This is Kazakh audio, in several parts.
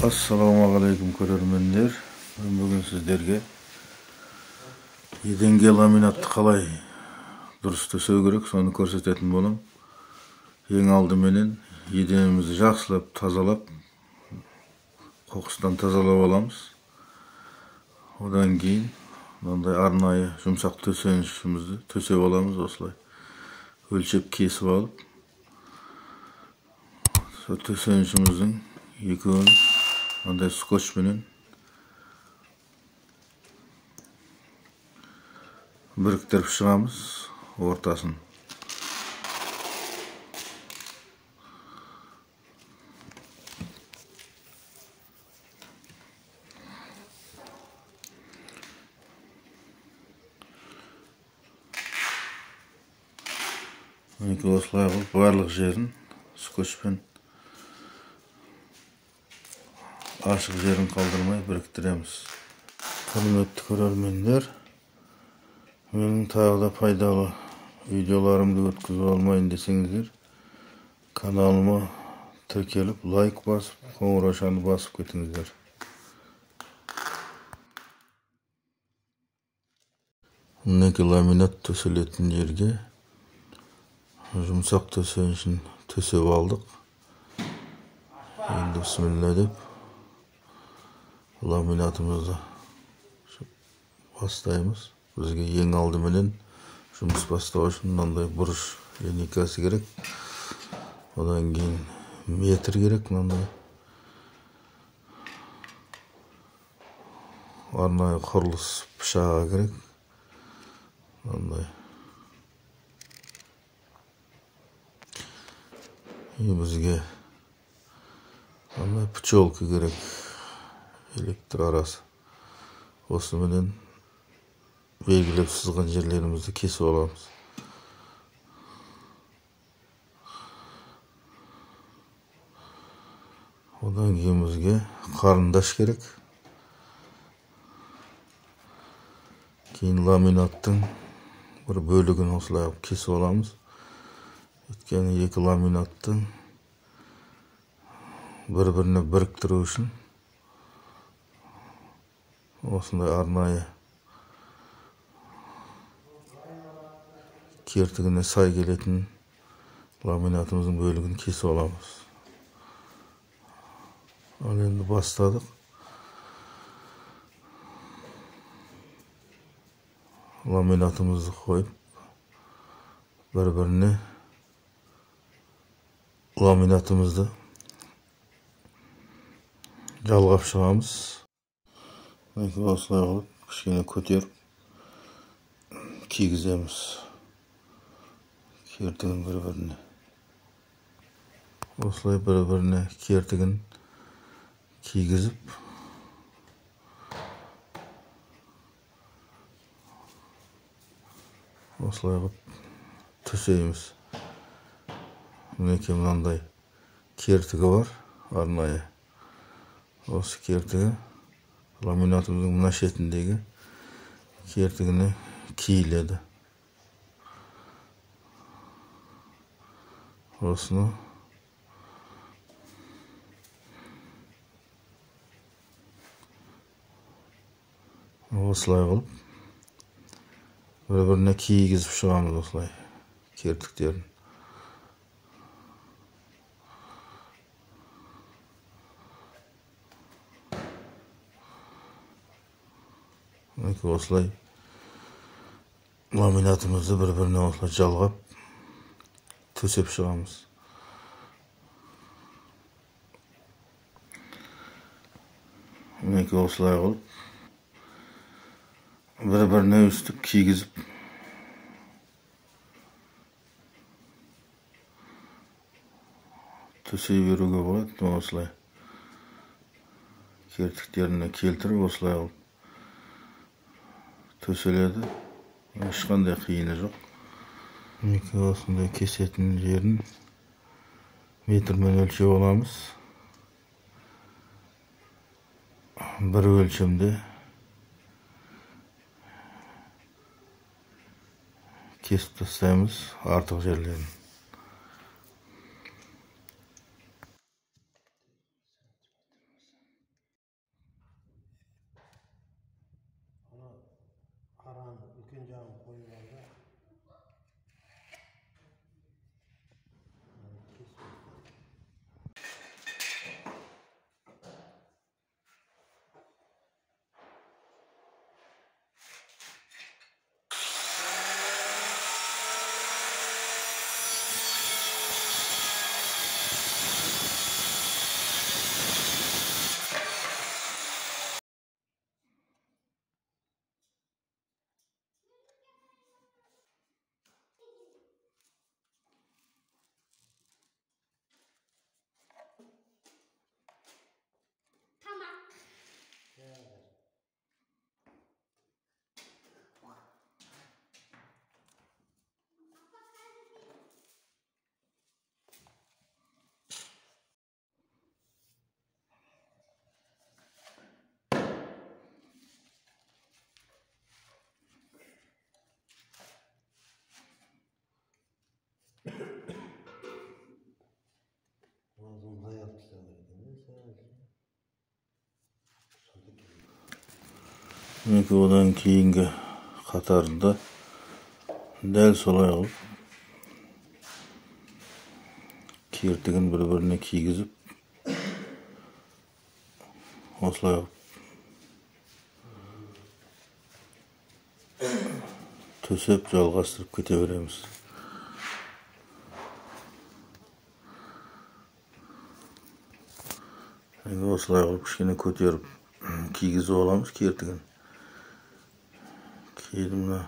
Assalamu alaikum көрермендер. Мен бүгін сіздерге еденге ламинатты қалай дұрыс төсеу керек, соны көрсететін болам. Ең алдыменен еденімізді жақсылап тазалап, қоқыстан тазалап аламыз. Одан кейін мынандай арнайы жұмсақ төсенішімізді төсеп аламыз осылай. Өлшеп кесіп алып, сол төсенішіміздің екеуін мындай скотчпенен біріктіріп шығамыз ортасын. Осылай қылып барлық жерін скотчпен ашық жерін қалдырмай біріктіреміз. Құрметті көрермендер, менің тағы да пайдалы видеоларымды өткізіп алмайын десеңіздер, каналыма тіркеліп, лайк басып, қоңыраушаны басып кетіңіздер. Мінекей ламинат төселетін жерге жұмсақ төсенішін төсеп алдық. Енді бисмилла деп ламинатымызды бастаймыз. Бізге ең алдыменен жұмыс бастау үшін мынандай бұрыш линейкасы керек. Одан кейін метр керек, мынандай арнайы құрылыс пышағы керек. Мынандай. Бізге мынандай пчелка керек. Электр арасы. Осыменен белгілеп сызған жерлерімізді кесіп аламыз. Одан кейін бізге қарындаш керек. Кейін ламинаттың бір бөлігін осылай кесіп аламыз. Өйткені екі ламинаттың бір-біріне біріктіру үшін осындай арнайы кертігіне сай келетін ламинатымыздың бөлігін кесіп аламыз. Ал енді бастадық. Ламинатымызды қойып, бір-біріне ламинатымызды жалғап шығамыз. Осылай қылып, кішкене көтеріп кигіземіз кертігін бір-біріне. Осылай бір-біріне кертігін кигізіп, осылай қылып төсейміз. Мінекей мынандай кертігі бар, арнайы. Осы кертігі ламинатымыздың мына шетіндегі кертігіне киіледі. Осыны осылай қылып бір-біріне кигізіп шығамыз осылай кертіктерін. Осылай ламинатымызды бір-біріне осылай жалғап төсеп шығамыз. Осылай қылып бір-біріне өстіп кигізіп төсей беруге болады. Осылай кертіктеріне келтіріп осылай қылып төселеді. Ешқандай қиыны жоқ. Осындай кесетін жерін метрмен өлшеп аламыз. Бір өлшемде кесіп тастаймыз артық жерлерін. Мінекей одан кейінгі қатарында дәл солай қылып кертігін бір-біріне кигізіп осылай қылып төсеп жалғастырып кете береміз. Осылай қылып кішкене көтеріп кигізіп аламыз кертігін. Кейін мына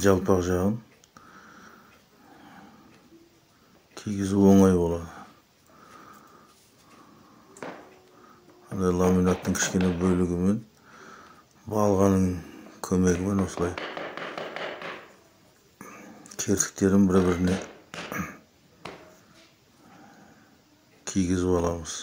жалпақ жағын кигізу оңай болады. Ламинаттың кішкене бөлігімен балғаның көмегімен осылай кертіктерін бір-біріне кигізіп аламыз.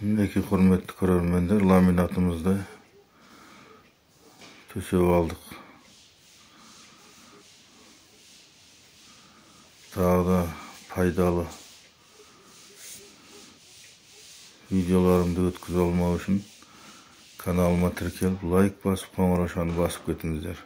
Мінекей құрметті көрермендер, ламинатымызды төсеп алдық. Тағы да пайдалы видеоларымды өткізе алмау үшін каналыма тіркеліп, лайк басып, қоңыраушаны басып кетіңіздер.